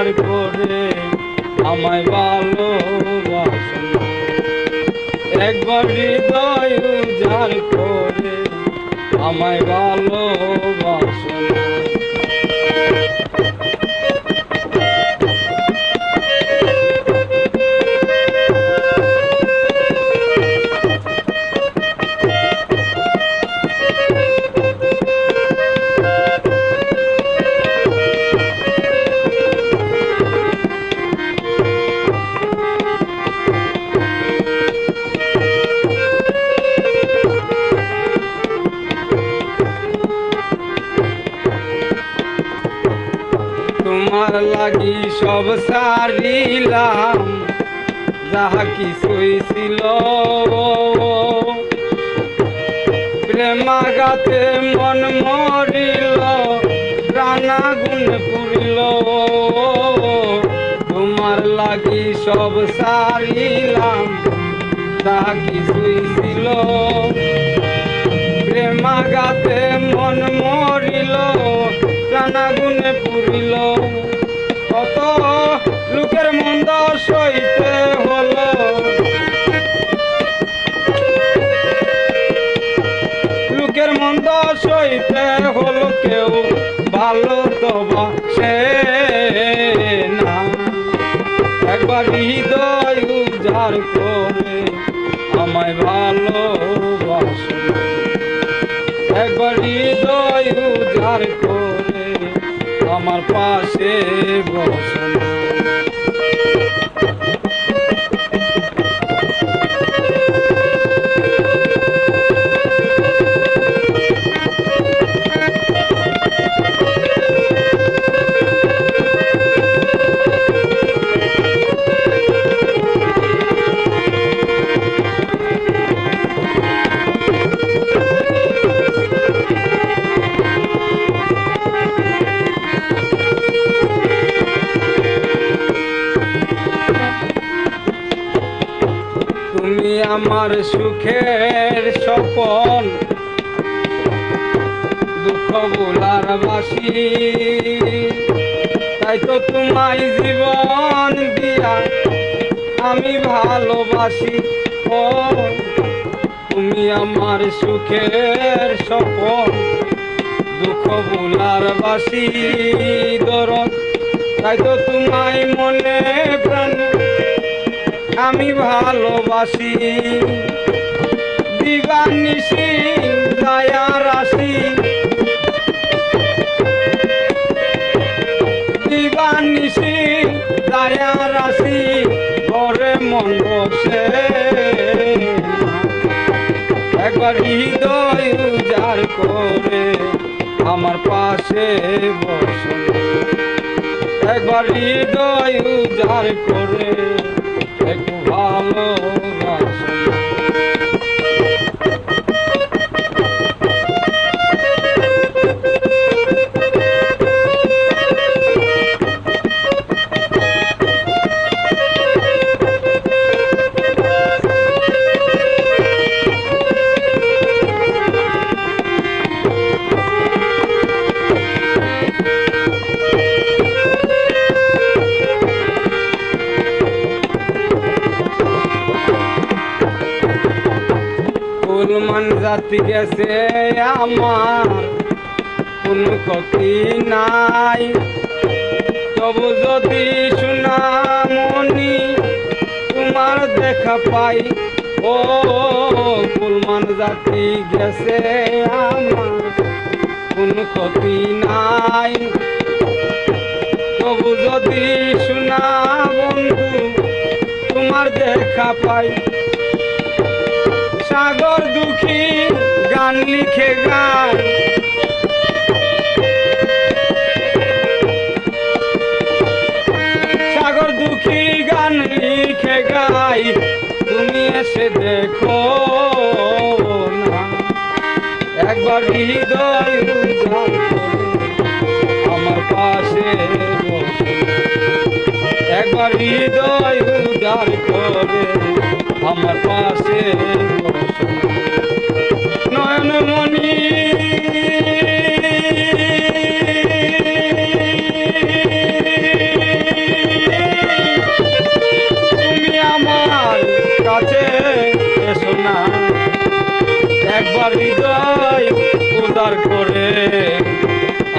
উজাড় করে আমায় ভালোবাসো না। একবার হৃদয় উজাড় করে আমায় ভালোবাসো না। তোমার লাগি সব সারিলাম, যাহা কিছুই ছিল। প্রেমাঘাতে মন মরিল, প্রাণাগুণ পুরিল। তোমার লাগি সব সারিলাম, যাহা কিছুই ছিল। প্রেমাঘাতে মন মরিল, প্রাণাগুণে পুরিল। কত লোকের মন্দ সইতে হলো, লোকের মন্দ সইতে হলো, কেউ ভালো তো বাসে না। একবার হৃদয় উজাড় করে আমায় ভালোবাসো না। একবার হৃদয় উজাড় করে আমার পাশে বসো না। তুমি আমার সুখের স্বপন, দুঃখ ভোলার বাসি। তাই তো তোমায় জীবন দিয়া আমি ভালোবাসি। ও তুমি আমার সুখের স্বপন, দুঃখ ভোলার বাসি দরদ। তাই তো তোমায় মনে প্রাণে আমি ভালোবাসি। দিবানিশি দয়া রাশি, দিবানিশি দয়া রাশি, ঘরে মন বসে। একবার হৃদয় উজাড় করে আমার পাশে বসো। একবার হৃদয় উজাড় করে একটু ভালোবাসো। মুসলমান জাতি গেছে আমার কোনো ক্ষতি নাই, তবু যদি সোনামণি তোমার দেখা পাই। ও মুসলমান জাতি গেছে আমার কোনো ক্ষতি নাই, তবু যদি সোনা বন্ধু তোমার দেখা পাই। সাগর দুঃখী গান লিখে গান, সাগর দুঃখী গান লিখে গাই। তুমি এসে দেখো না, একবার হৃদয় উজাড় করে আমার পাশে বসো। একবার হৃদয় উজাড় করে আমার পাশে বসো। নয়নমণি একবার হৃদয় উদার করে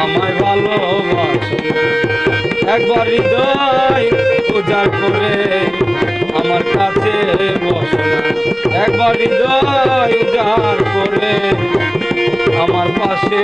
আমায় ভালোবাসো না। একবার হৃদয় উজাড় করে আমার কাছে বসো না। একবার হৃদয় উজাড় করে আমার পাশে